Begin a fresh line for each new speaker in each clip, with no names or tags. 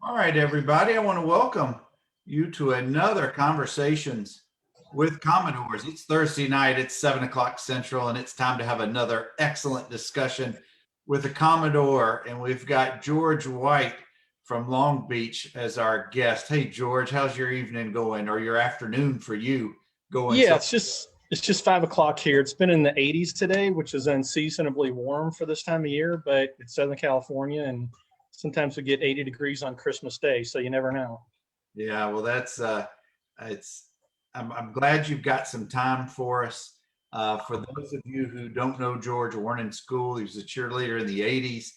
All right, everybody, I want to welcome you to another Conversations with Commodores. It's Thursday night, it's 7 o'clock Central, and it's time to have another excellent discussion with a Commodore. And we've got George White from Long Beach as our guest. Hey, George, how's your evening going, or your afternoon for you going?
Yeah,
So,
it's just 5 o'clock here. It's been in the 80s today, which is unseasonably warm for this time of year, but it's Southern California, and sometimes we get 80 degrees on Christmas Day, so you never know.
yeah, well, it's I'm glad you've got some time for us. For those of you who don't know George or weren't in school, he was a cheerleader in the 80s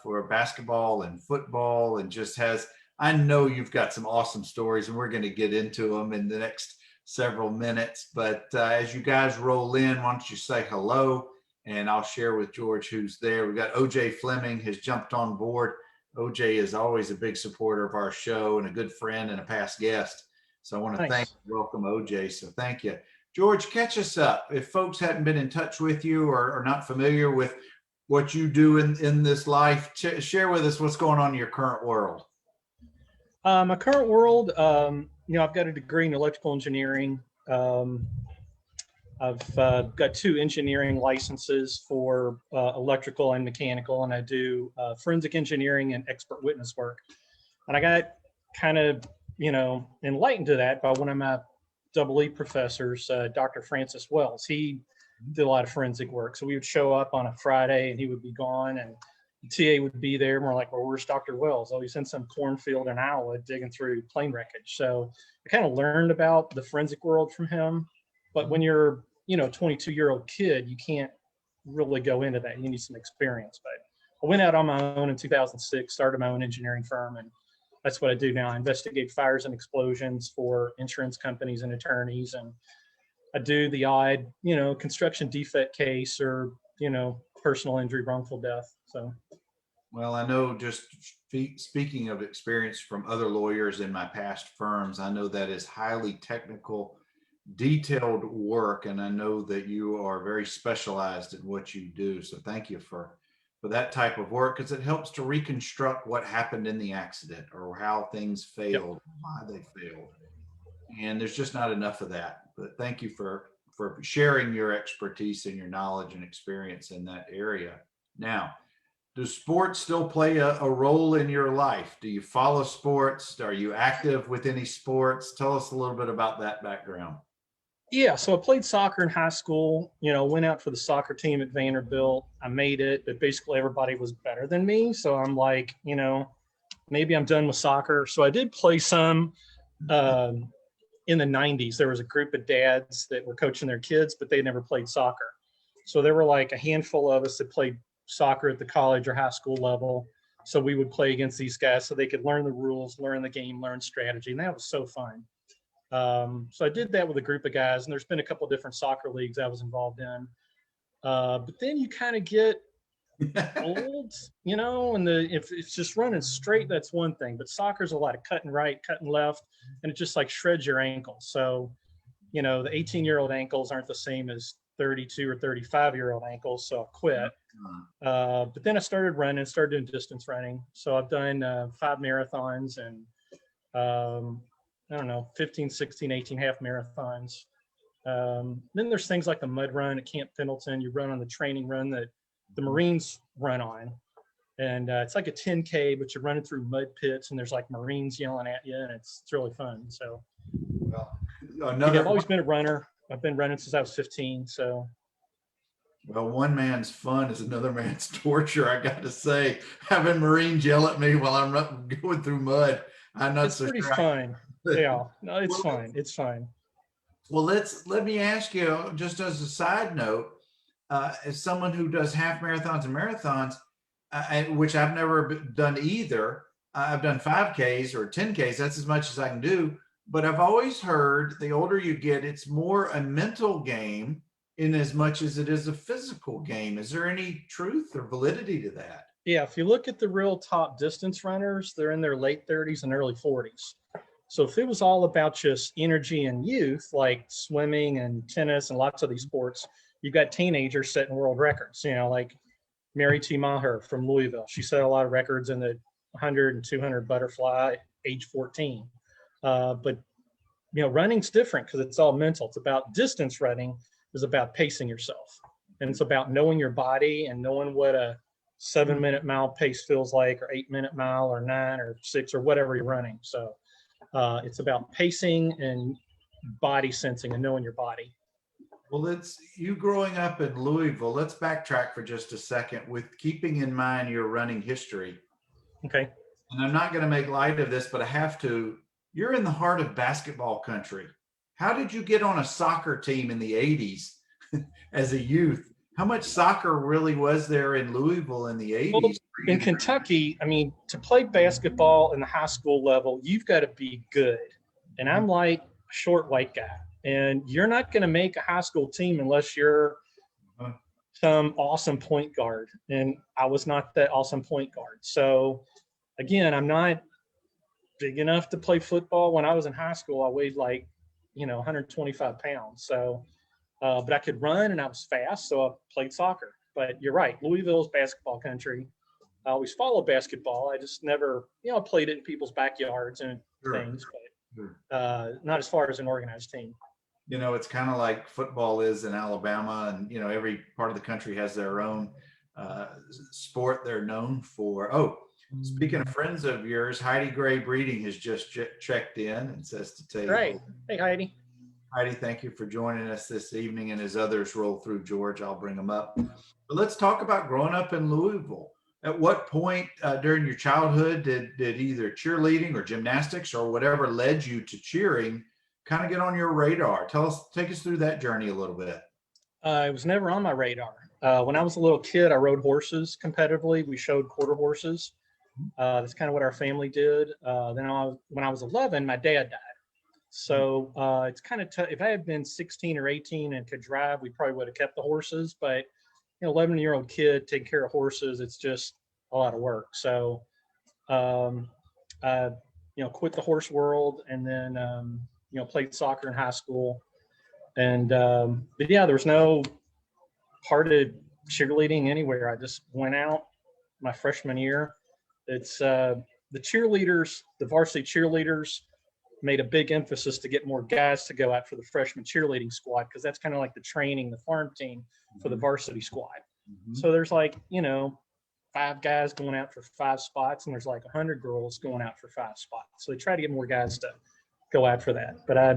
for basketball and football, and just has, I know you've got some awesome stories, and we're going to get into them in the next several minutes. But as you guys roll in, why don't you say hello, and I'll share with George who's there. We've got OJ Fleming has jumped on board. OJ is always a big supporter of our show and a good friend and a past guest. So I want to
Nice.
welcome OJ. So thank you. George, catch us up. If folks hadn't been in touch with you or are not familiar with what you do in this life, share with us what's going on in your current world.
My current world, I've got a degree in electrical engineering. I've got 2 engineering licenses for electrical and mechanical, and I do forensic engineering and expert witness work. And I got kind of, enlightened to that by one of my double E professors, Dr. Francis Wells. He did a lot of forensic work. So we would show up on a Friday and he would be gone, and the TA would be there. And we're like, well, where's Dr. Wells? Oh, he's in some cornfield in Iowa digging through plane wreckage. So I kind of learned about the forensic world from him. But when you're, 22-year-old kid, you can't really go into that. You need some experience. But I went out on my own in 2006, started my own engineering firm, and that's what I do now. I investigate fires and explosions for insurance companies and attorneys, and I do the odd, construction defect case or, personal injury, wrongful death. So,
Well, I know, just speaking of experience from other lawyers in my past firms, I know that is highly technical, detailed work, and I know that you are very specialized in what you do. So thank you for that type of work, because it helps to reconstruct what happened in the accident or how things
yep.
failed, why they failed. And there's just not enough of that. But thank you for sharing your expertise and your knowledge and experience in that area. Now, does sports still play a role in your life? Do you follow sports? Are you active with any sports? Tell us a little bit about that background.
Yeah, so I played soccer in high school, went out for the soccer team at Vanderbilt. I made it, but basically everybody was better than me. So I'm like, maybe I'm done with soccer. So I did play some in the 90s. There was a group of dads that were coaching their kids, but they never played soccer. So there were like a handful of us that played soccer at the college or high school level. So we would play against these guys so they could learn the rules, learn the game, learn strategy. And that was so fun. So I did that with a group of guys, and there's been a couple of different soccer leagues I was involved in. But then you kind of get old, and if it's just running straight, that's one thing. But soccer's a lot of cutting right, cutting left, and it just like shreds your ankles. So, the 18-year-old ankles aren't the same as 32 or 35-year-old ankles. So I quit. But then I started doing distance running. So I've done 5 marathons and I don't know, 15, 16, 18 half marathons. Then there's things like the mud run at Camp Pendleton. You run on the training run that the Marines run on. And it's like a 10K, but you're running through mud pits and there's like Marines yelling at you, and it's really fun. So
Well,
I've always been a runner. I've been running since I was 15. So
one man's fun is another man's torture. I got to say, having Marines yell at me while I'm going through mud, I'm not
it's
so
pretty
sure.
fun. Yeah, no, it's
Well,
fine. It's fine.
Well, let me ask you, just as a side note, as someone who does half marathons and marathons, which I've never done either. I've done 5Ks or 10Ks. That's as much as I can do. But I've always heard the older you get, it's more a mental game in as much as it is a physical game. Is there any truth or validity to that?
Yeah, if you look at the real top distance runners, they're in their late 30s and early 40s. So if it was all about just energy and youth, like swimming and tennis and lots of these sports, you've got teenagers setting world records, like Mary T. Maher from Louisville. She set a lot of records in the 100 and 200 butterfly age 14. But running's different because it's all mental. It's about distance running is about pacing yourself. And it's about knowing your body and knowing what a 7-minute mile pace feels like, or 8-minute mile, or 9 or 6 or whatever you're running. So it's about pacing and body sensing and knowing your body.
Well, it's you growing up in Louisville. Let's backtrack for just a second with keeping in mind your running history.
Okay.
And I'm not going to make light of this, but I have to. You're in the heart of basketball country. How did you get on a soccer team in the 80s as a youth? How much soccer really was there in Louisville in the 80s?
Well, in Kentucky, I mean, to play basketball in the high school level, you've got to be good. And I'm like a short white guy. And you're not going to make a high school team unless you're some awesome point guard. And I was not that awesome point guard. So, again, I'm not big enough to play football. When I was in high school, I weighed 125 pounds. So, but I could run and I was fast. So I played soccer. But you're right. Louisville's basketball country. I always followed basketball. I just never, played it in people's backyards and things, but not as far as an organized team.
It's kind of like football is in Alabama, and every part of the country has their own sport they're known for. Oh, speaking of friends of yours, Heidi Gray Breeding has just checked in and says to tell you.
Great. Hey, Heidi.
Heidi, thank you for joining us this evening. And as others roll through, George, I'll bring them up. But let's talk about growing up in Louisville. At what point during your childhood did either cheerleading or gymnastics or whatever led you to cheering kind of get on your radar? Take us through that journey a little bit.
It was never on my radar. When I was a little kid, I rode horses competitively. We showed quarter horses. That's kind of what our family did. Then when I was 11, my dad died. So it's kind of tough. If I had been 16 or 18 and could drive, we probably would have kept the horses. But 11-year-old kid taking care of horses, it's just a lot of work. So I quit the horse world, and then played soccer in high school. And but yeah, there was no part of cheerleading anywhere. I just went out my freshman year. It's the cheerleaders, the varsity cheerleaders, made a big emphasis to get more guys to go out for the freshman cheerleading squad, because that's kind of like the training, the farm team for the varsity squad. So there's 5 guys going out for 5 spots, and there's 100 girls going out for 5 spots. So they try to get more guys to go out for that. But I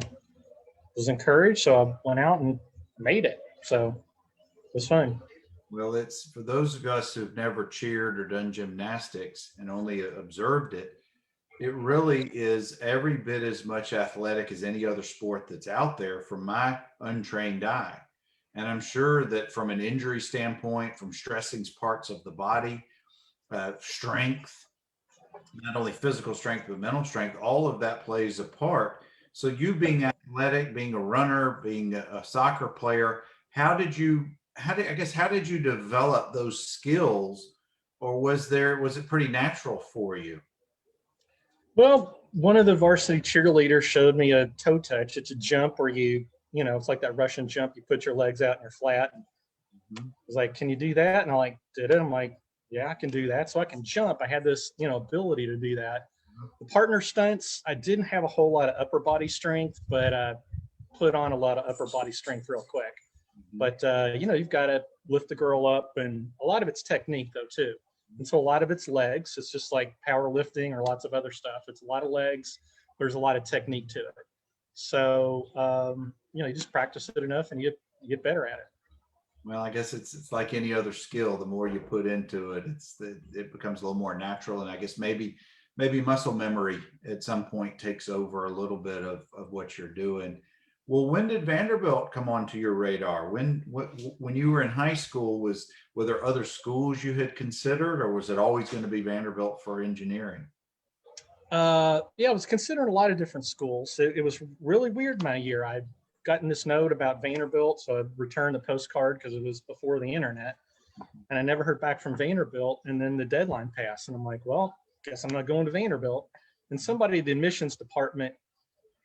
was encouraged, so I went out and made it. So it was fun.
Well, it's for those of us who've never cheered or done gymnastics and only observed it, it really is every bit as much athletic as any other sport that's out there from my untrained eye. And I'm sure that from an injury standpoint, from stressing parts of the body, strength, not only physical strength, but mental strength, all of that plays a part. So you being athletic, being a runner, being a soccer player, how did you develop those skills, or was it pretty natural for you?
Well, one of the varsity cheerleaders showed me a toe touch. It's a jump where it's like that Russian jump. You put your legs out and you're flat. I was like, can you do that? And I did it. I'm like, yeah, I can do that. So I can jump. I had this, ability to do that. The partner stunts, I didn't have a whole lot of upper body strength, but I put on a lot of upper body strength real quick. But, you've got to lift the girl up, and a lot of it's technique though, too. And so a lot of it's legs. It's just like powerlifting or lots of other stuff. It's a lot of legs. There's a lot of technique to it. So, you just practice it enough and you get better at it.
Well, I guess it's like any other skill. The more you put into it, it becomes a little more natural. And I guess maybe muscle memory at some point takes over a little bit of what you're doing. Well, when did Vanderbilt come onto your radar? When you were in high school, were there other schools you had considered, or was it always going to be Vanderbilt for engineering?
Yeah, I was considering a lot of different schools. It was really weird my year. I'd gotten this note about Vanderbilt, so I returned the postcard because it was before the internet, and I never heard back from Vanderbilt. And then the deadline passed, and I'm like, well, guess I'm not going to Vanderbilt. And somebody at the admissions department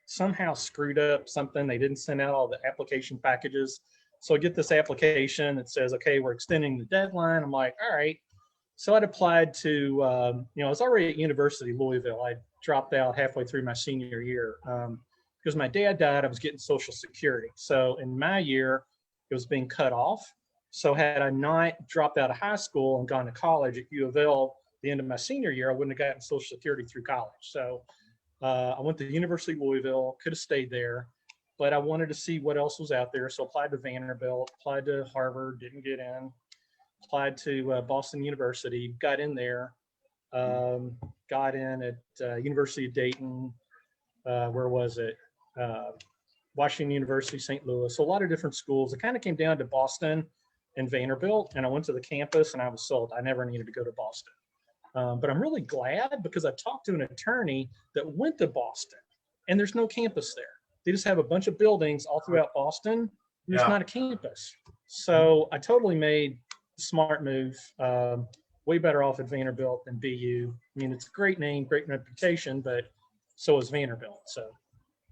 somehow screwed up something. They didn't send out all the application packages. So I get this application that says, okay, we're extending the deadline. I'm like, all right. So I'd applied to, I was already at University of Louisville. I dropped out halfway through my senior year because my dad died. I was getting Social Security. So in my year, it was being cut off. So had I not dropped out of high school and gone to college at U of L at the end of my senior year, I wouldn't have gotten Social Security through college. So I went to the University of Louisville, could have stayed there, but I wanted to see what else was out there. So applied to Vanderbilt, applied to Harvard, didn't get in, applied to Boston University, got in there, got in at University of Dayton, where was it? Washington University, St. Louis. So a lot of different schools. It kind of came down to Boston and Vanderbilt, and I went to the campus and I was sold. I never needed to go to Boston. But I'm really glad because I talked to an attorney that went to Boston and there's no campus there. They just have a bunch of buildings all throughout Boston and there's not a campus. So I totally made a smart move. Way better off at Vanderbilt than BU. I mean, it's a great name, great reputation, but so is Vanderbilt. So,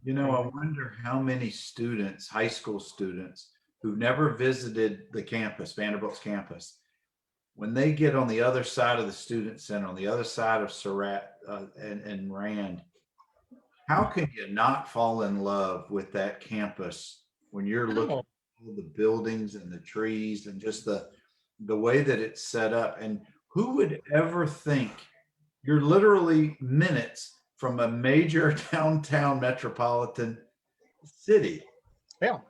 You know, I wonder how many students, high school students, who never visited the campus, Vanderbilt's campus, when they get on the other side of the student center, on the other side of Surratt and Rand, how can you not fall in love with that campus when you're looking at all the buildings and the trees and just the way that it's set up? And who would ever think you're literally minutes from a major downtown metropolitan city?
Yeah.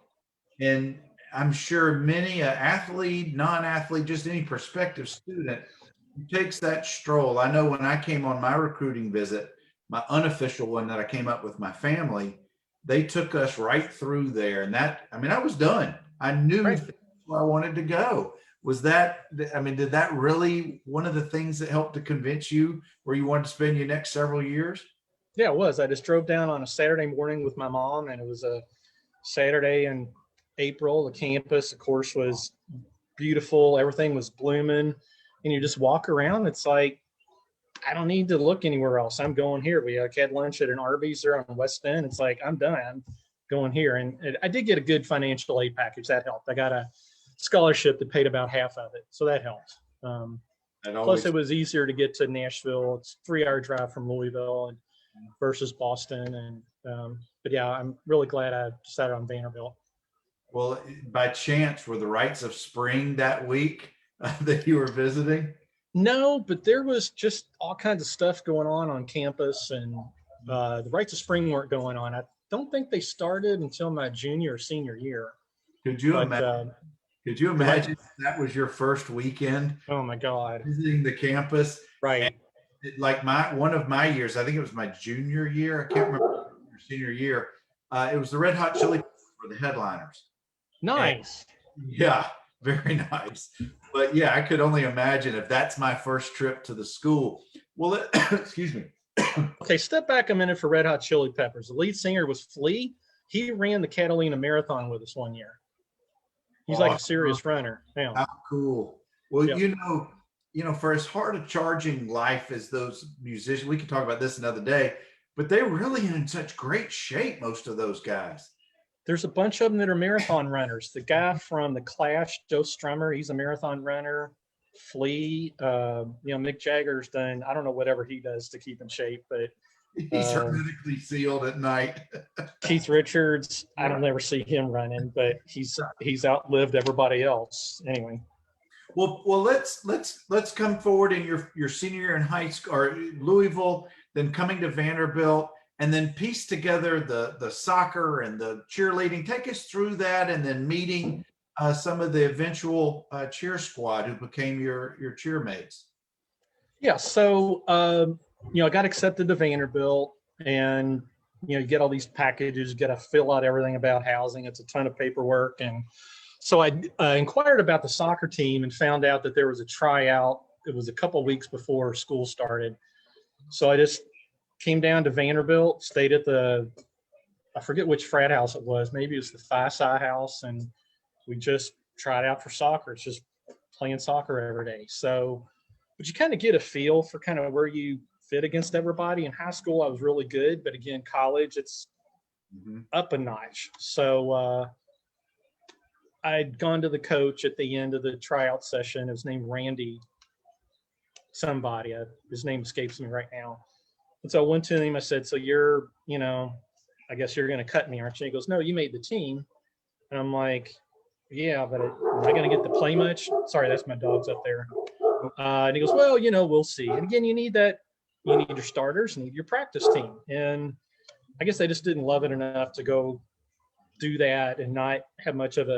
And I'm sure many athlete, non-athlete, just any prospective student who takes that stroll. I know when I came on my recruiting visit, my unofficial one that I came up with my family, they took us right through there. And I was done. I knew that's where I wanted to go. Was that, did that really one of the things that helped to convince you where you wanted to spend your next several years?
Yeah, it was. I just drove down on a Saturday morning with my mom, and it was a Saturday in April. The campus, of course, was beautiful. Everything was blooming. And you just walk around. It's like, I don't need to look anywhere else. I'm going here. We had lunch at an Arby's there on West End. It's like, I'm done. I'm going here. And I did get a good financial aid package. That helped. I got a scholarship that paid about half of it. So that helped. Plus, it was easier to get to Nashville. It's a 3-hour drive from Louisville versus Boston. But yeah, I'm really glad I decided on Vanderbilt.
Well, by chance, were the rites of spring that week that you were visiting?
No, but there was just all kinds of stuff going on campus, and the rites of spring weren't going on. I don't think they started until my junior or senior year.
Could you imagine? Could you imagine if that was your first weekend?
Oh my God!
Visiting the campus,
right?
Like one of my years, I think it was my junior year. I can't remember your senior year. It was the Red Hot Chili Peppers were the headliners.
Nice.
And, yeah, very nice. But yeah, I could only imagine if that's my first trip to the school. Well, excuse me.
Okay, step back a minute for Red Hot Chili Peppers. The lead singer was Flea. He ran the Catalina Marathon with us one year. He's like a serious runner. Yeah.
How cool. Well,
yep.
you know, for as hard a charging life as those musicians, we can talk about this another day, but they're really in such great shape, most of those guys.
There's a bunch of them that are marathon runners. The guy from The Clash, Joe Strummer, he's a marathon runner. Flea, Mick Jagger's done, I don't know, whatever he does to keep in shape, but
he's hermetically sealed at night.
Keith Richards, I don't ever see him running, but he's outlived everybody else. Anyway.
Well, let's come forward in your senior year in high school or Louisville, then coming to Vanderbilt, and then piece together the soccer and the cheerleading. Take us through that, and then meeting some of the eventual cheer squad who became your cheermates.
Yeah, so I got accepted to Vanderbilt, and you get all these packages, you got to fill out everything about housing. It's a ton of paperwork, and so I inquired about the soccer team and found out that there was a tryout. It was a couple of weeks before school started. So I just came down to Vanderbilt, stayed at I forget which frat house it was. Maybe it was the Phi Psi house. And we just tried out for soccer. It's just playing soccer every day. So, but you kind of get a feel for kind of where you fit against everybody. In high school, I was really good. But again, college, it's up a notch. So, I'd gone to the coach at the end of the tryout session. It was named Randy. somebody. His name escapes me right now. And so I went to him. I said, "So you're, I guess you're going to cut me, aren't you?" He goes, "No, you made the team." And I'm like, "Yeah, but am I going to get to play much?" Sorry, that's my dogs up there. And he goes, "Well, we'll see." And again, you need your starters, you need your practice team. And I guess I just didn't love it enough to go do that and not have much of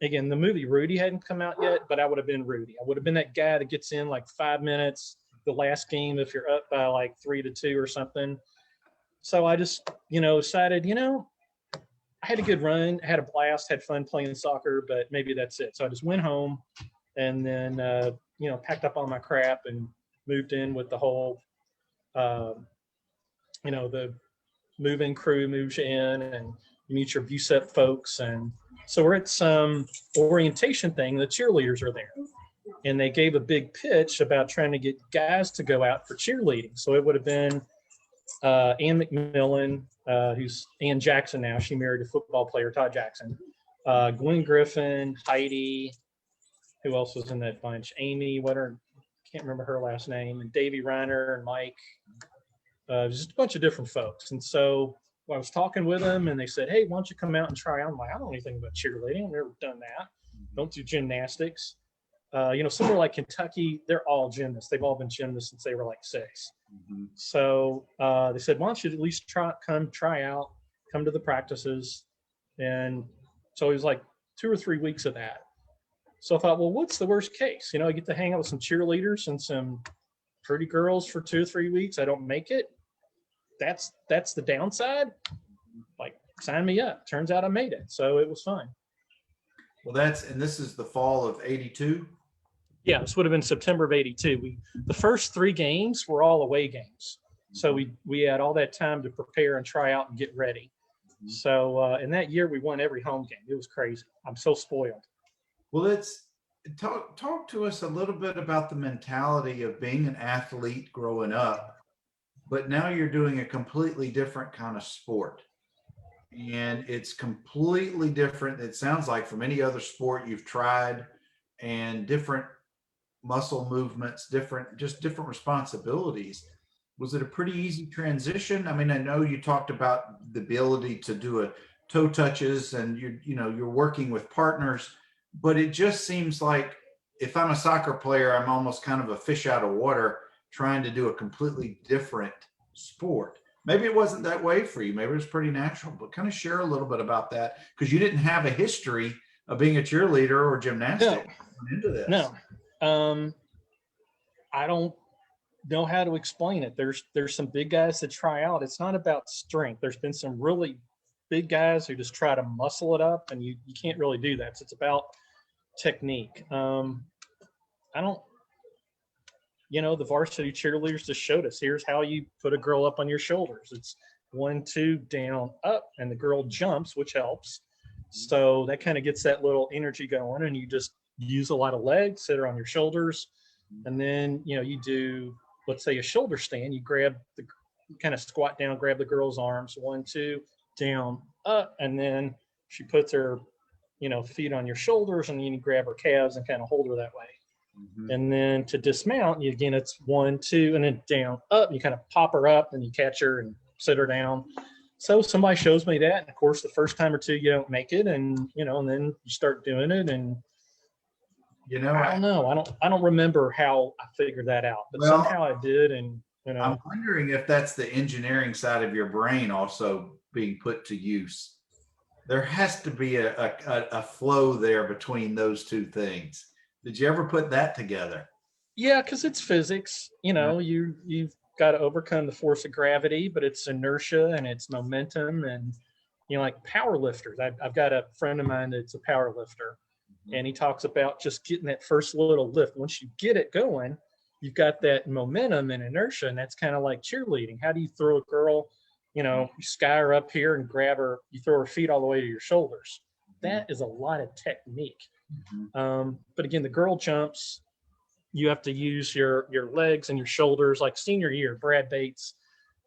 again, the movie Rudy hadn't come out yet, but I would have been Rudy. I would have been that guy that gets in like 5 minutes, the last game, if you're up by like 3-2 or something. So I just, decided, I had a good run, had a blast, had fun playing soccer, but maybe that's it. So I just went home and then, packed up all my crap and moved in with the whole, the move-in crew moves you in and you meet your VSEP folks. And so we're at some orientation thing. The cheerleaders are there. And they gave a big pitch about trying to get guys to go out for cheerleading. So it would have been Ann McMillan, who's Ann Jackson now. She married a football player, Todd Jackson. Gwen Griffin, Heidi, who else was in that bunch? Amy, can't remember her last name, and Davey Reiner and Mike. Just a bunch of different folks. And so I was talking with them and they said, "Hey, why don't you come out and try out?" I'm like, "I don't know anything about cheerleading. I've never done that. Don't do gymnastics." Somewhere like Kentucky, they're all gymnasts. They've all been gymnasts since they were like 6. Mm-hmm. So they said, "Why don't you at least try out, come to the practices?" And so it was like 2 or 3 weeks of that. So I thought, well, what's the worst case? I get to hang out with some cheerleaders and some pretty girls for 2 or 3 weeks. I don't make it. That's the downside. Like, sign me up. Turns out I made it. So it was fun.
Well, this is the fall of 82.
Yeah, this would have been September of 82. The first 3 games were all away games. So we had all that time to prepare and try out and get ready. Mm-hmm. So in that year, we won every home game. It was crazy. I'm so spoiled.
Well, let's talk to us a little bit about the mentality of being an athlete growing up, but now you're doing a completely different kind of sport. And it's completely different, it sounds like, from any other sport you've tried, and different muscle movements, different responsibilities. Was it a pretty easy transition? I mean, I know you talked about the ability to do a toe touches and you're working with partners, but it just seems like if I'm a soccer player, I'm almost kind of a fish out of water trying to do a completely different sport. Maybe it wasn't that way for you. Maybe it was pretty natural, but kind of share a little bit about that, because you didn't have a history of being a cheerleader or gymnastic into this.
No. I don't know how to explain it. There's some big guys that try out. It's not about strength. There's been some really big guys who just try to muscle it up, and you can't really do that. So it's about technique. The varsity cheerleaders just showed us, here's how you put a girl up on your shoulders. It's 1, 2, down, up, and the girl jumps, which helps. So that kind of gets that little energy going, and you just use a lot of legs, sit her on your shoulders. And then, you do, let's say, a shoulder stand. You kind of squat down, grab the girl's arms, 1, 2, down, up, and then she puts her, feet on your shoulders, and you grab her calves and kind of hold her that way. Mm-hmm. And then to dismount, again, it's 1, 2, and then down, up. You kind of pop her up, and you catch her and sit her down. So somebody shows me that, and of course, the first time or two you don't make it, and and then you start doing it, and I don't know. I don't remember how I figured that out, but somehow I did, and
I'm wondering if that's the engineering side of your brain also being put to use. There has to be a flow there between those two things. Did you ever put that together?
Yeah, because it's physics. You've got to overcome the force of gravity, but it's inertia and it's momentum, and like power lifters. I've got a friend of mine that's a power lifter, and he talks about just getting that first little lift. Once you get it going, you've got that momentum and inertia, and that's kind of like cheerleading. How do you throw a girl? You sky her up here and grab her. You throw her feet all the way to your shoulders. That is a lot of technique. Mm-hmm. But again, the girl jumps, you have to use your legs and your shoulders. Like senior year, Brad Bates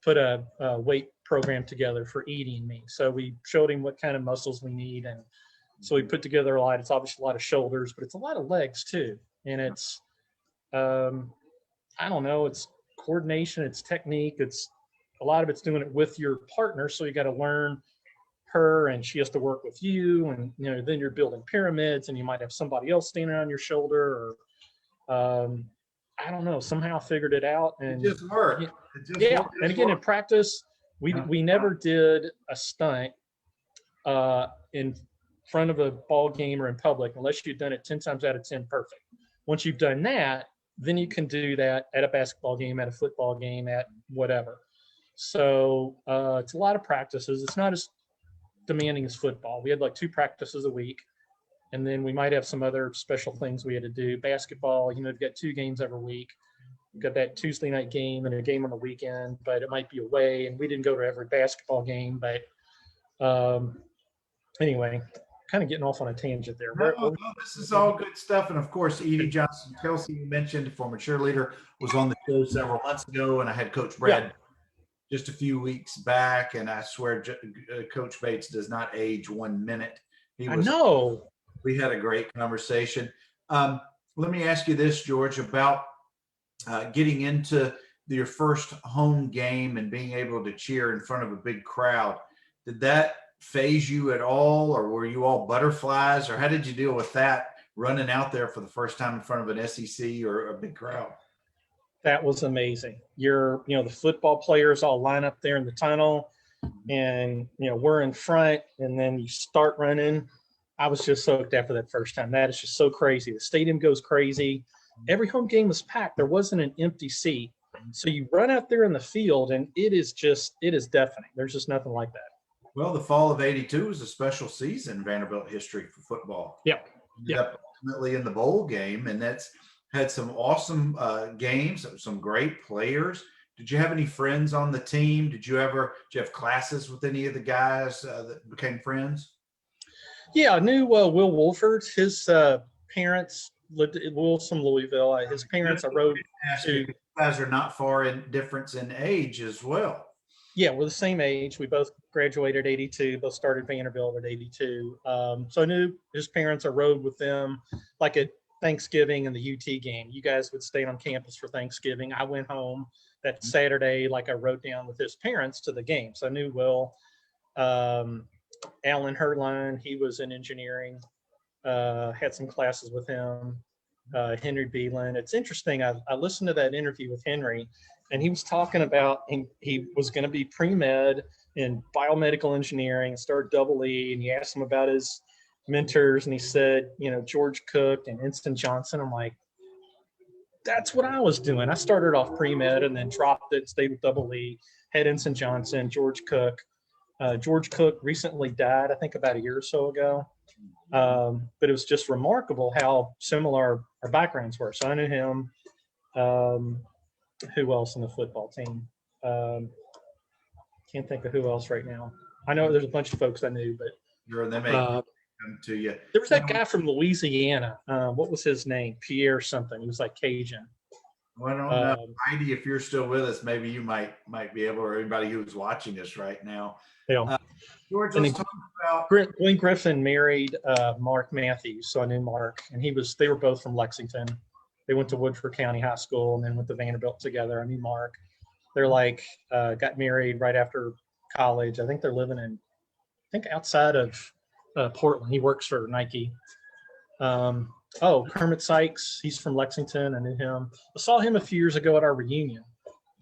put a weight program together for Edie and me. So we showed him what kind of muscles we need. And so we put together it's obviously a lot of shoulders, but it's a lot of legs too. And it's I don't know, it's coordination, it's technique, it's a lot of it's doing it with your partner. So you got to learn her and she has to work with you. And, then you're building pyramids and you might have somebody else standing on your shoulder or, I don't know, somehow figured it out. And
It just worked.
yeah. And again, in practice, we never did a stunt in front of a ball game or in public unless you've done it 10 times out of 10 perfect. Once you've done that, then you can do that at a basketball game, at a football game, at whatever. So it's a lot of practices. It's not as demanding as football. We had like 2 practices a week, and then we might have some other special things we had to do. Basketball, you've got 2 games every week. You've got that Tuesday night game and a game on the weekend, but it might be away, and we didn't go to every basketball game. But anyway, kind of getting off on a tangent there.
No, this is all good stuff. And of course, Edie Johnson Kelsey, you mentioned, former cheerleader, was on the show several months ago, and I had Coach Brad just a few weeks back, and I swear Coach Bates does not age 1 minute.
I know.
We had a great conversation. Let me ask you this, George, about getting into your first home game and being able to cheer in front of a big crowd. Did that phase you at all, or were you all butterflies, or how did you deal with that, running out there for the first time in front of an SEC or a big crowd?
That was amazing. The football players all line up there in the tunnel, and we're in front, and then you start running. I was just soaked after that first time. That is just so crazy. The stadium goes crazy. Every home game was packed. There wasn't an empty seat. So you run out there in the field, and it is deafening. There's just nothing like that.
Well, the fall of '82 was a special season in Vanderbilt history for football.
Yep.
Ultimately in the bowl game, and that's had some awesome games, some great players. Did you have any friends on the team? Did you have classes with any of the guys that became friends?
Yeah, I knew Will Wolford. His parents lived in Louisville. His parents, I rode to.
You guys are not far in difference in age as well.
Yeah, we're the same age. We both graduated '82. Both started Vanderbilt at '82. So I knew his parents. I rode with them, like at Thanksgiving and the UT game. You guys would stay on campus for Thanksgiving. I went home that Saturday, like I rode down with his parents to the game. So I knew Will. Alan Herline, he was in engineering. Had some classes with him. Henry Beelan. It's interesting. I listened to that interview with Henry, and he was talking about he was going to be pre-med in biomedical engineering, start double E, and he asked him about his mentors, and he said, George Cook and Inston Johnson. I'm like, that's what I was doing. I started off pre-med and then dropped it, stayed with double E, had Inston Johnson, George Cook. George Cook recently died, I think about a year or so ago. But it was just remarkable how similar our backgrounds were. So I knew him. Who else in the football team? Can't think of who else right now. I know there's a bunch of folks I knew, but
They may come to you.
There was that guy from Louisiana. What was his name? Pierre something. He was like Cajun.
Well, I don't know. Heidi, if you're still with us, maybe you might be able, or anybody who's watching us right now.
Yeah.
George, let's talk about
Glenn Griffin married Mark Matthews, so I knew Mark, and they were both from Lexington. They went to Woodford County High School and then went to Vanderbilt together. I knew Mark. They're got married right after college. I think they're living outside of Portland. He works for Nike. Kermit Sykes, he's from Lexington. I knew him. I saw him a few years ago at our reunion.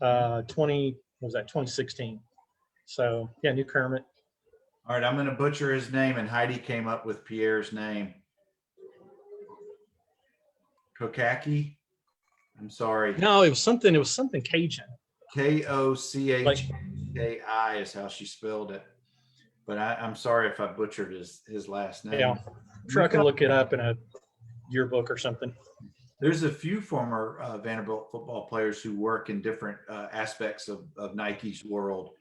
2016. So yeah, I knew Kermit.
All right, I'm going to butcher his name, and Heidi came up with Pierre's name. Kokaki? I'm sorry.
No, it was something Cajun.
Kochki is how she spelled it. But I'm sorry if I butchered his last name.
Yeah, I'm sure I can look it up in a yearbook or something.
There's a few former Vanderbilt football players who work in different aspects of Nike's world.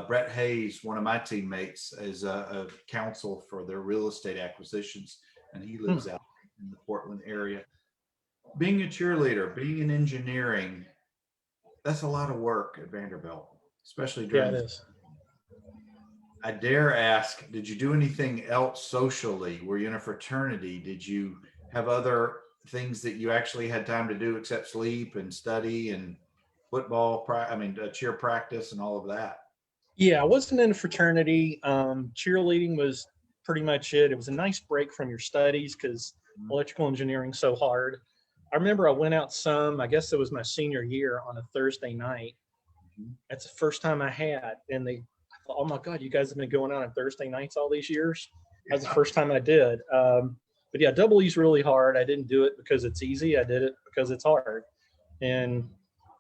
Brett Hayes, one of my teammates, is a counsel for their real estate acquisitions, and he lives out in the Portland area. Being a cheerleader, being in engineering, that's a lot of work at Vanderbilt, especially during.
Yeah, it is.
I dare ask, did you do anything else socially? Were you in a fraternity? Did you have other things that you actually had time to do except sleep and study and football, cheer practice and all of that?
Yeah, I wasn't in a fraternity. Cheerleading was pretty much it. It was a nice break from your studies because electrical engineering's so hard. I remember I went out some, I guess it was my senior year on a Thursday night. That's the first time I had. And I thought, oh my God, you guys have been going out on Thursday nights all these years? That's the first time I did. But yeah, double E's really hard. I didn't do it because it's easy. I did it because it's hard. And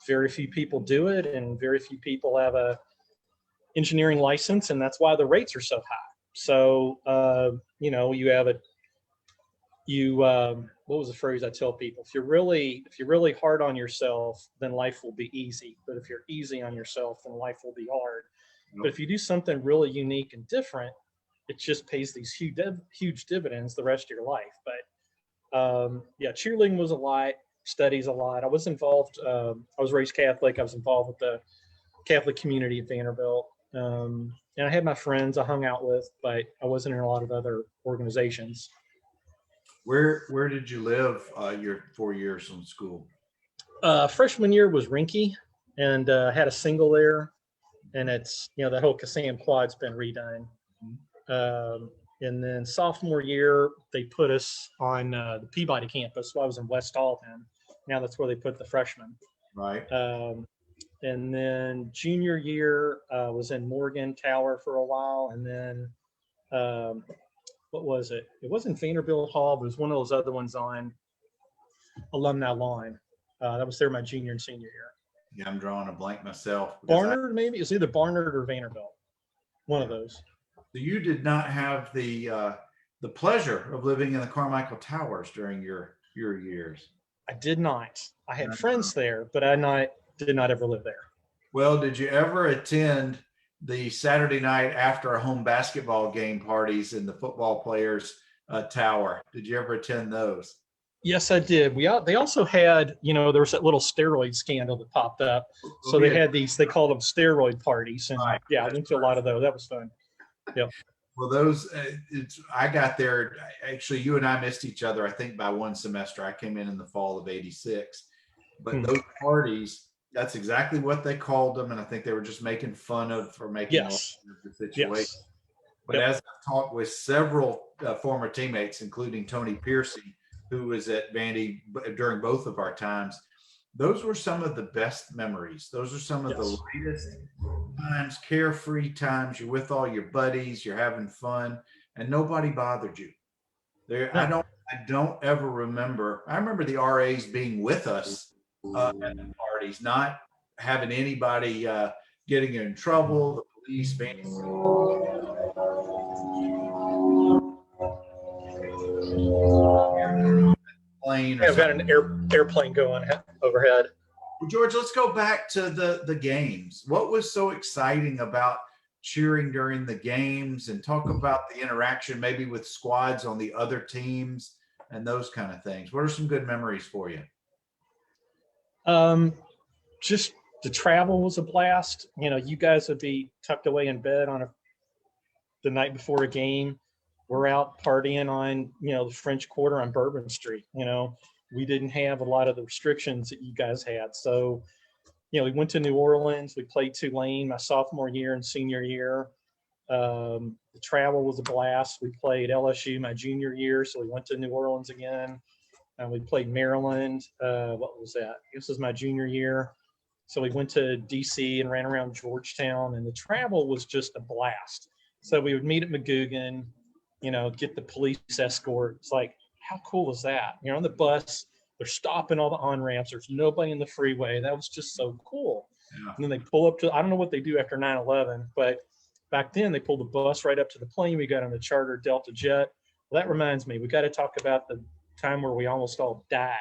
very few people do it, and very few people have a engineering license, and that's why the rates are so high. So, you have what was the phrase I tell people? If you're really hard on yourself, then life will be easy. But if you're easy on yourself, then life will be hard. But if you do something really unique and different, it just pays these huge dividends the rest of your life. But yeah, cheerleading was a lot, studies a lot. I was involved. I was raised Catholic. I was involved with the Catholic community at Vanderbilt. And I had my friends I hung out with, but I wasn't in a lot of other organizations.
Where did you live your 4 years in school?
Freshman year was rinky, and had a single there, and it's, that whole Cassam quad's been redone. And then sophomore year, they put us on the Peabody campus. So I was in West Alton. Now that's where they put the freshmen.
Right.
And then junior year was in Morgan Tower for a while. And then what was it? It wasn't Vanderbilt Hall, but it was one of those other ones on Alumni Lawn. That was there my junior and senior year.
Yeah, I'm drawing a blank myself.
Barnard, maybe? It was either Barnard or Vanderbilt. One of those.
So you did not have the pleasure of living in the Carmichael Towers during your years.
I did not. I had friends there, but I did not ever live there.
Well, did you ever attend the Saturday night after a home basketball game parties in the football players' tower? Did you ever attend those?
Yes, I did. They also had, there was that little steroid scandal that popped up. So they had they called them steroid parties. And yeah, I went to a lot of those. That was fun. Yeah.
Well, those, I got there, actually, you and I missed each other, I think, by one semester. I came in the fall of '86. But those parties, that's exactly what they called them. And I think they were just making fun of or making fun of the situation.
Yes.
But as I've talked with several former teammates, including Tony Piercy, who was at Vandy during both of our times, those were some of the best memories. Those are some of the lightest times, carefree times. You're with all your buddies, you're having fun, and nobody bothered you. I don't ever remember. I remember the RAs being with us at the parties, not having anybody getting in trouble. The police, plane.
I've got an airplane going overhead.
Well, George, let's go back to the games. What was so exciting about cheering during the games, and talk about the interaction maybe with squads on the other teams and those kind of things? What are some good memories for you?
Just the travel was a blast. You guys would be tucked away in bed the night before a game. We're out partying on, the French Quarter on Bourbon Street. We didn't have a lot of the restrictions that you guys had. So, we went to New Orleans. We played Tulane my sophomore year and senior year. The travel was a blast. We played LSU my junior year, so we went to New Orleans again. And we played Maryland. What was that? This was my junior year. So we went to D.C. and ran around Georgetown, and the travel was just a blast. So we would meet at McGugin, get the police escort. It's like, how cool is that? On the bus, they're stopping all the on-ramps. There's nobody in the freeway. That was just so cool. Yeah. And then they pull up I don't know what they do after 9/11, but back then they pulled the bus right up to the plane. We got on the charter Delta jet. Well, that reminds me, we got to talk about the time where we almost all died.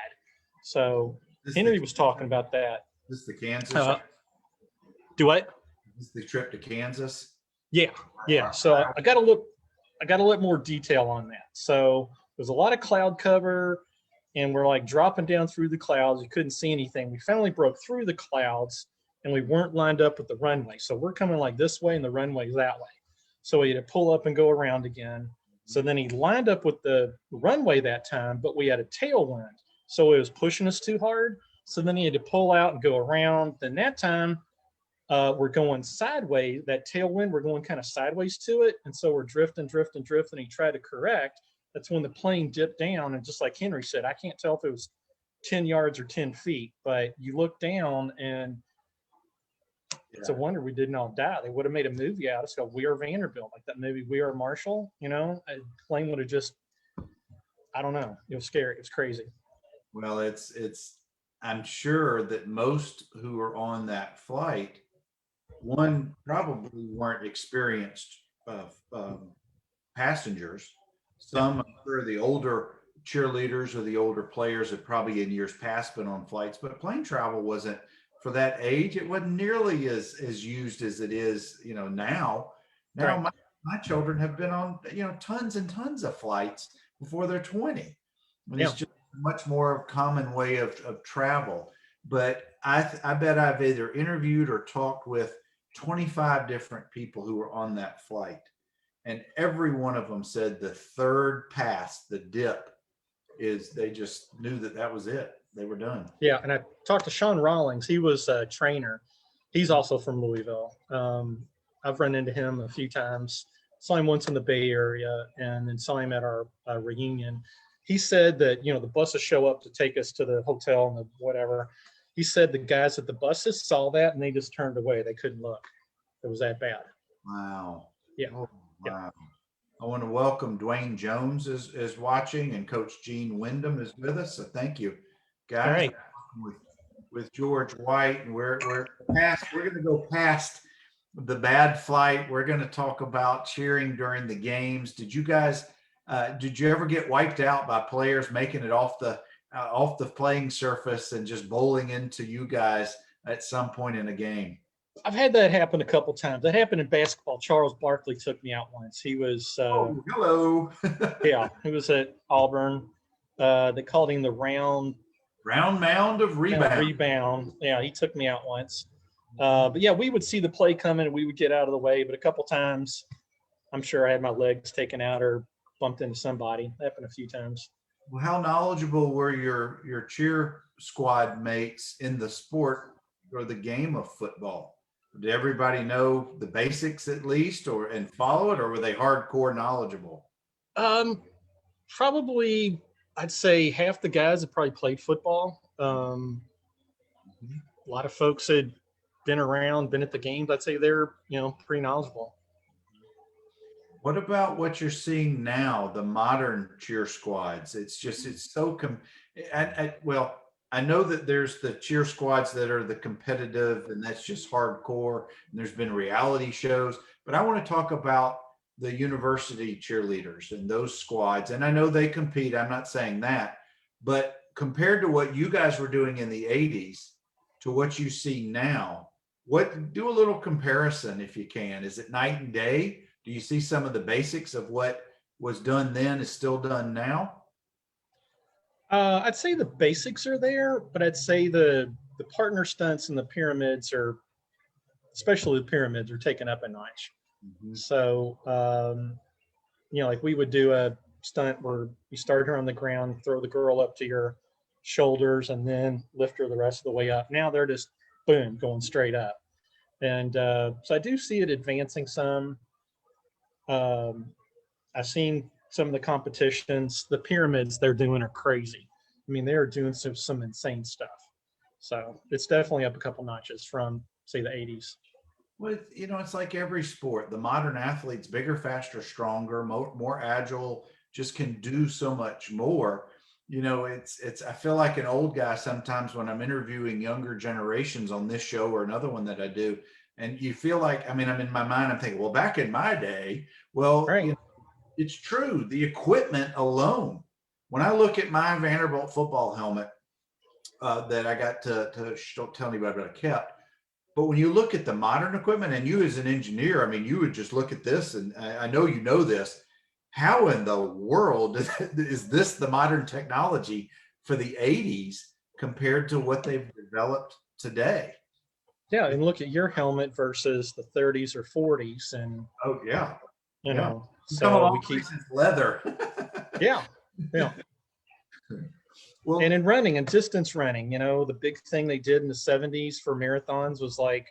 So Henry was talking about that.
This is the Kansas.
Do what?
This is the trip to Kansas.
Yeah. So I got a little more detail on that. So there's a lot of cloud cover, and we're like dropping down through the clouds. You couldn't see anything. We finally broke through the clouds, and we weren't lined up with the runway. So we're coming like this way, and the runway's that way. So we had to pull up and go around again. So then he lined up with the runway that time, but we had a tailwind. So it was pushing us too hard. So then he had to pull out and go around. Then that time, we're going sideways. That tailwind, we're going kind of sideways to it. And so we're drifting. He tried to correct. That's when the plane dipped down. And just like Henry said, I can't tell if it was 10 yards or 10 feet, but you look down and it's a wonder we didn't all die. They would have made a movie out of it called We Are Vanderbilt, like that movie We Are Marshall. You know, a plane would have just, I don't know. It was scary. It was crazy.
Well, I'm sure that most who were on that flight, one, probably weren't experienced passengers. Some, I'm sure the older cheerleaders or the older players had probably in years past been on flights, but plane travel wasn't, for that age, it wasn't nearly as used as it is, now. Now
Right.
my children have been on, tons and tons of flights before they're 20. And
Yeah.
it's just a much more common way of travel. But I bet I've either interviewed or talked with 25 different people who were on that flight. And every one of them said the third pass, the dip, is they just knew that was it. They were done.
Yeah. And I talked to Sean Rawlings. He was a trainer. He's also from Louisville. I've run into him a few times. Saw him once in the Bay Area and then saw him at our reunion. He said that, the buses show up to take us to the hotel and the whatever. He said the guys at the buses saw that and they just turned away. They couldn't look. It was that bad.
Wow.
Yeah.
Oh, wow.
Yeah.
I want to welcome Dwayne Jones is watching, and Coach Gene Wyndham is with us. So thank you, guys.
All right.
With George White, and we're going to go past the bad flight. We're going to talk about cheering during the games. Did you ever get wiped out by players making it off the playing surface and just bowling into you guys at some point in a game?
I've had that happen a couple times. That happened in basketball. Charles Barkley took me out once. He was
hello.
yeah, he was at Auburn. They called him the round
mound of
rebound. Yeah, he took me out once. But yeah, we would see the play coming and we would get out of the way. But a couple times, I'm sure I had my legs taken out or bumped into somebody. That happened a few times.
Well, how knowledgeable were your cheer squad mates in the sport or the game of football? Did everybody know the basics at least, and follow it, or were they hardcore knowledgeable?
Probably, I'd say half the guys have probably played football. A lot of folks had been around, been at the games. I'd say they're, pretty knowledgeable.
What about what you're seeing now, the modern cheer squads? It's so I know that there's the cheer squads that are the competitive, and that's just hardcore, and there's been reality shows, but I want to talk about the university cheerleaders and those squads. And I know they compete, I'm not saying that, but compared to what you guys were doing in the 80s to what you see now, do a little comparison if you can. Is it night and day? Do you see some of the basics of what was done then is still done now?
I'd say the basics are there, but I'd say the partner stunts and the pyramids especially the pyramids, are taken up a notch. Mm-hmm. So, like we would do a stunt where you start her on the ground, throw the girl up to your shoulders, and then lift her the rest of the way up. Now they're just, boom, going straight up. And so I do see it advancing some. I've seen some of the competitions, the pyramids they're doing are crazy. I mean, they're doing some insane stuff. So it's definitely up a couple notches from, say, the 80s.
Well, it's like every sport. The modern athlete's bigger, faster, stronger, more agile, just can do so much more. I feel like an old guy sometimes when I'm interviewing younger generations on this show or another one that I do. And you feel like, I'm in my mind, I'm thinking, well, back in my day,
right.
It's true. The equipment alone, when I look at my Vanderbilt football helmet that I got to don't tell anybody, but I kept. But when you look at the modern equipment, and you as an engineer, you would just look at this, and I know you know this. How in the world is this the modern technology for the 80s compared to what they've developed today?
Yeah, and look at your helmet versus the 30s or 40s, and
oh yeah,
so we keep
leather.
yeah.
Well,
And in running and distance running, the big thing they did in the 70s for marathons was like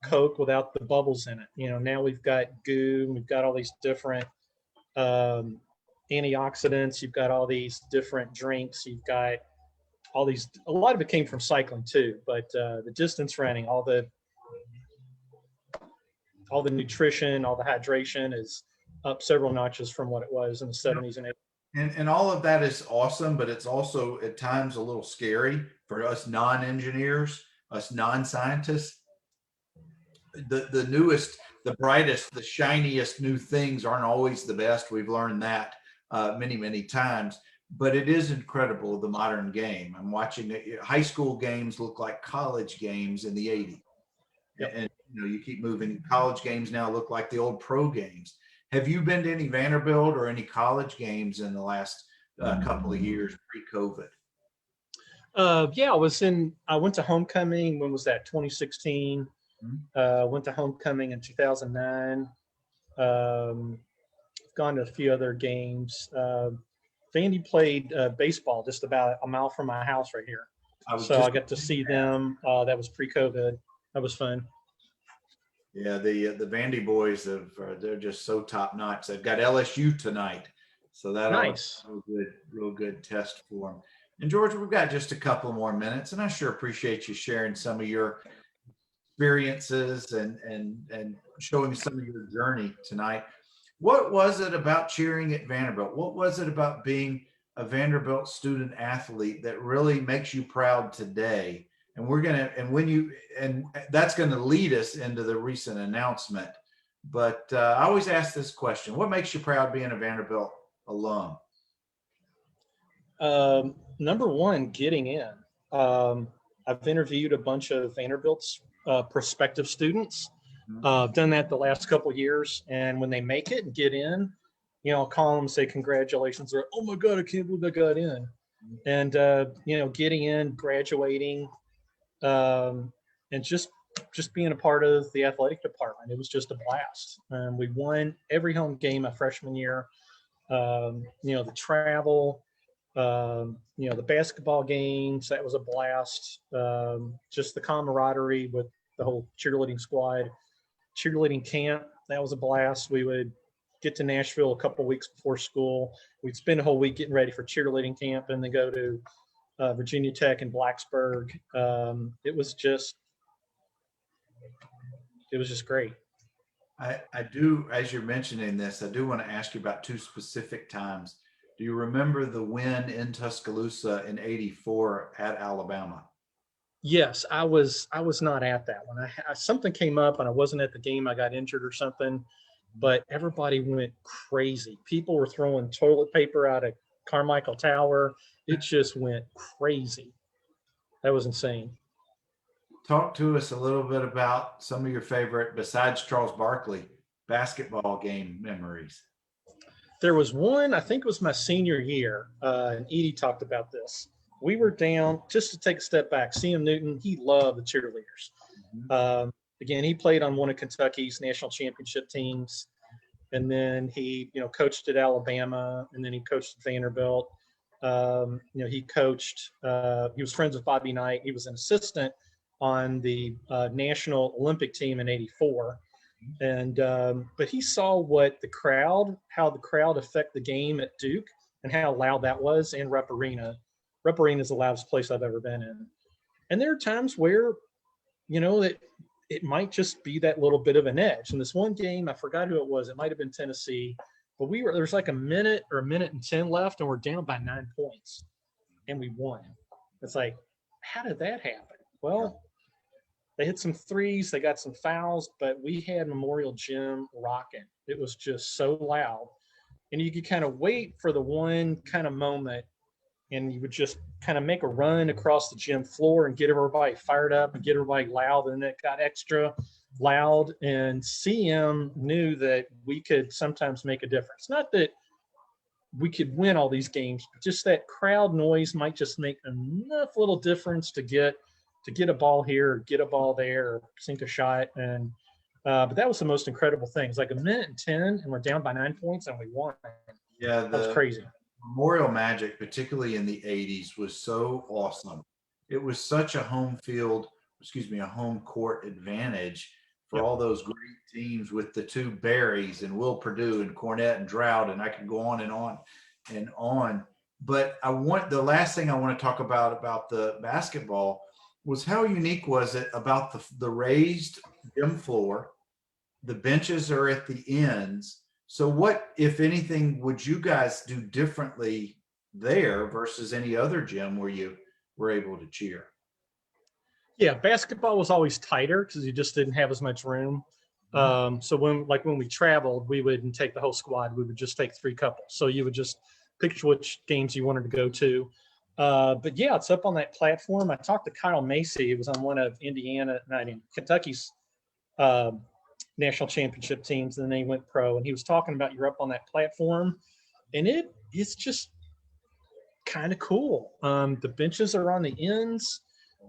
Coke without the bubbles in it. Now we've got goo, we've got all these different um, antioxidants, you've got all these different drinks, you've got a lot of it came from cycling too, but the distance running, all the nutrition, all the hydration is up several notches from what it was in the 70s and 80s.
and all of that is awesome, but it's also at times a little scary for us non-engineers, us non-scientists. The newest, the brightest, the shiniest new things aren't always the best. We've learned that many times, but it is incredible, the modern game. I'm watching high school games look like college games in the 80s.
Yep.
And you keep moving. College games now look like the old pro games. Have you been to any Vanderbilt or any college games in the last couple of years pre-COVID?
Yeah, I went to homecoming. When was that? 2016. Went to homecoming in 2009. Gone to a few other games. Vandy played baseball just about a mile from my house right here. I got to see them. That was pre-COVID. That was fun.
Yeah, the Vandy boys they're just so top notch. They've got LSU tonight, so that'll
Nice.
be a real good test for them. And George, we've got just a couple more minutes, and I sure appreciate you sharing some of your experiences and showing some of your journey tonight. What was it about cheering at Vanderbilt? What was it about being a Vanderbilt student athlete that really makes you proud today? And that's going to lead us into the recent announcement. But I always ask this question: what makes you proud being a Vanderbilt alum?
Number one, getting in. I've interviewed a bunch of Vanderbilt's prospective students. Done that the last couple of years, and when they make it and get in, I'll call them and say congratulations, or oh my god, I can't believe I got in. And getting in, graduating, and just being a part of the athletic department, it was just a blast. We won every home game my freshman year. The travel, the basketball games, that was a blast. Just the camaraderie with the whole cheerleading squad. Cheerleading camp, that was a blast. We would get to Nashville a couple of weeks before school. We'd spend a whole week getting ready for cheerleading camp and then go to Virginia Tech and Blacksburg. It was just great.
I do, as you're mentioning this, I do want to ask you about two specific times. Do you remember the win in Tuscaloosa in '84 at Alabama?
Yes, I was not at that one. Something came up and I wasn't at the game. I got injured or something, but everybody went crazy. People were throwing toilet paper out of Carmichael Tower. It just went crazy. That was insane.
Talk to us a little bit about some of your favorite, besides Charles Barkley, basketball game memories.
There was one, I think it was my senior year, and Edie talked about this. We were down, just to take a step back, CM Newton, he loved the cheerleaders. Again, he played on one of Kentucky's national championship teams. And then he, coached at Alabama, and then he coached at Vanderbilt. He coached, he was friends with Bobby Knight. He was an assistant on the national Olympic team in '84. And, but he saw how the crowd affect the game at Duke and how loud that was in Rupp Arena. Rupp Arena is the loudest place I've ever been in. And there are times where, that it might just be that little bit of an edge. In this one game, I forgot who it was. It might've been Tennessee, but there's like a minute or a minute and 10 left and we're down by 9 points and we won. It's like, how did that happen? Well, they hit some threes, they got some fouls, but we had Memorial Gym rocking. It was just so loud. And you could kind of wait for the one kind of moment, and you would just kind of make a run across the gym floor and get everybody fired up and get everybody loud. And it got extra loud, and CM knew that we could sometimes make a difference. Not that we could win all these games, but just that crowd noise might just make enough little difference to get a ball here, or get a ball there, or sink a shot. And but that was the most incredible thing. It's like a minute and 10 and we're down by 9 points and we won.
Yeah,
that was crazy.
Memorial Magic, particularly in the 80s, was so awesome. It was such a home field, excuse me, a home court advantage for
Yep.
all those great teams with the two Barrys and Will Perdue and Cornette and Drought, and I could go on and on and on. But the last thing I want to talk about the basketball was how unique was it about the raised gym floor. The benches are at the ends. So what, if anything, would you guys do differently there versus any other gym where you were able to cheer?
Yeah, basketball was always tighter because you just didn't have as much room. So when we traveled, we wouldn't take the whole squad. We would just take three couples. So you would just pick which games you wanted to go to. But yeah, it's up on that platform. I talked to Kyle Macy. It was on one of Kentucky's national championship teams, and then he went pro. And he was talking about you're up on that platform, and it's just kind of cool. The benches are on the ends,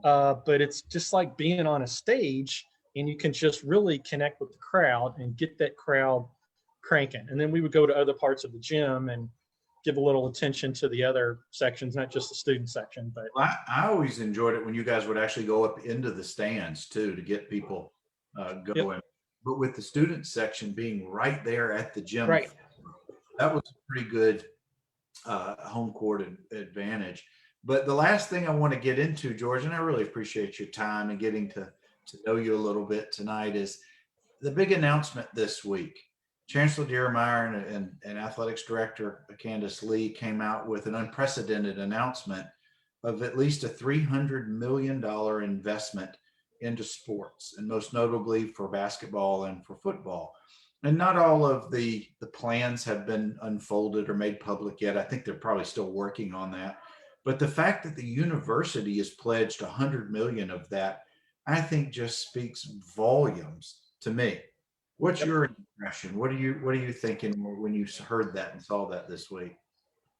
but it's just like being on a stage, and you can just really connect with the crowd and get that crowd cranking. And then we would go to other parts of the gym and give a little attention to the other sections, not just the student section. But
I always enjoyed it when you guys would actually go up into the stands too to get people going. Yep. But with the student section being right there at the gym,
right,
that was a pretty good home court advantage. But the last thing I want to get into, George, and I really appreciate your time and getting to know you a little bit tonight, is the big announcement this week. Chancellor Diermeyer and Athletics Director Candace Lee came out with an unprecedented announcement of at least a $300 million investment into sports, and most notably for basketball and for football. And not all of the plans have been unfolded or made public yet. I think they're probably still working on that. But the fact that the university has pledged $100 million of that, I think just speaks volumes to me. What's your impression? What are you thinking when you heard that and saw that this week?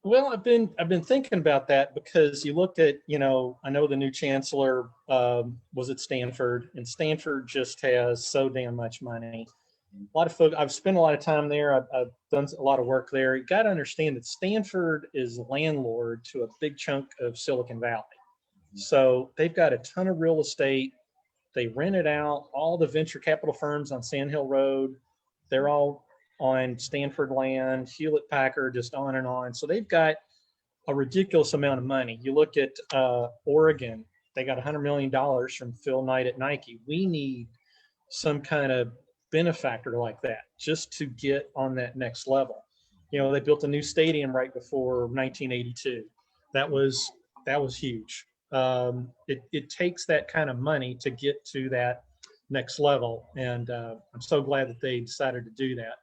Well, I've been thinking about that because you looked at, I know the new chancellor was at Stanford, and Stanford just has so damn much money. A lot of folks, I've spent a lot of time there. I've done a lot of work there. You got to understand that Stanford is landlord to a big chunk of Silicon Valley. So they've got a ton of real estate. They rent it out. All the venture capital firms on Sand Hill Road, they're all on Stanford land, Hewlett Packard, just on and on. So they've got a ridiculous amount of money. You look at Oregon, they got $100 million from Phil Knight at Nike. We need some kind of benefactor like that just to get on that next level. They built a new stadium right before 1982. That was huge. It takes that kind of money to get to that next level, and I'm so glad that they decided to do that.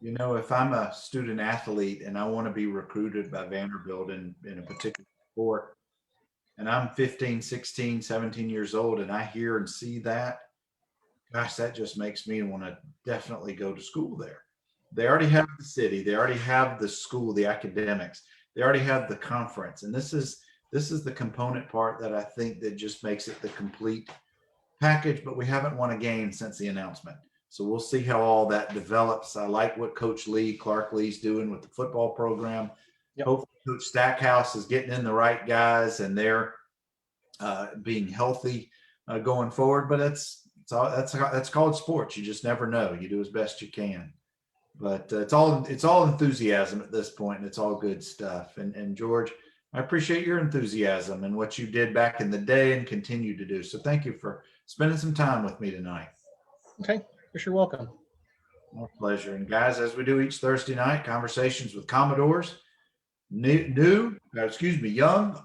If I'm a student athlete and I want to be recruited by Vanderbilt in a particular sport, and I'm 15, 16, 17 years old, and I hear and see that, gosh, that just makes me want to definitely go to school there. They already have the city, they already have the school, the academics, they already have the conference. And this is the component part that I think that just makes it the complete package, but we haven't won a game since the announcement. So we'll see how all that develops. I like what Coach Clark Lee's doing with the football program. Yep. Hopefully Coach Stackhouse is getting in the right guys and they're being healthy going forward. But that's college sports. You just never know. You do as best you can. But it's all enthusiasm at this point, and it's all good stuff. And George, I appreciate your enthusiasm and what you did back in the day and continue to do. So thank you for spending some time with me tonight.
Okay. You're welcome.
My pleasure. And guys, as we do each Thursday night, conversations with Commodores, young,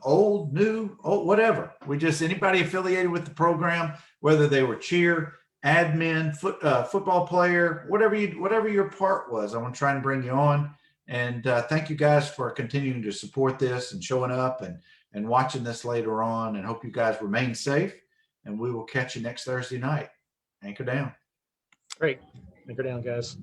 old, new, old, whatever. Anybody affiliated with the program, whether they were cheer, admin, football player, whatever your part was, I want to try and bring you on. And thank you guys for continuing to support this and showing up and watching this later on. And hope you guys remain safe. And we will catch you next Thursday night. Anchor down.
Great. Anchor down, guys.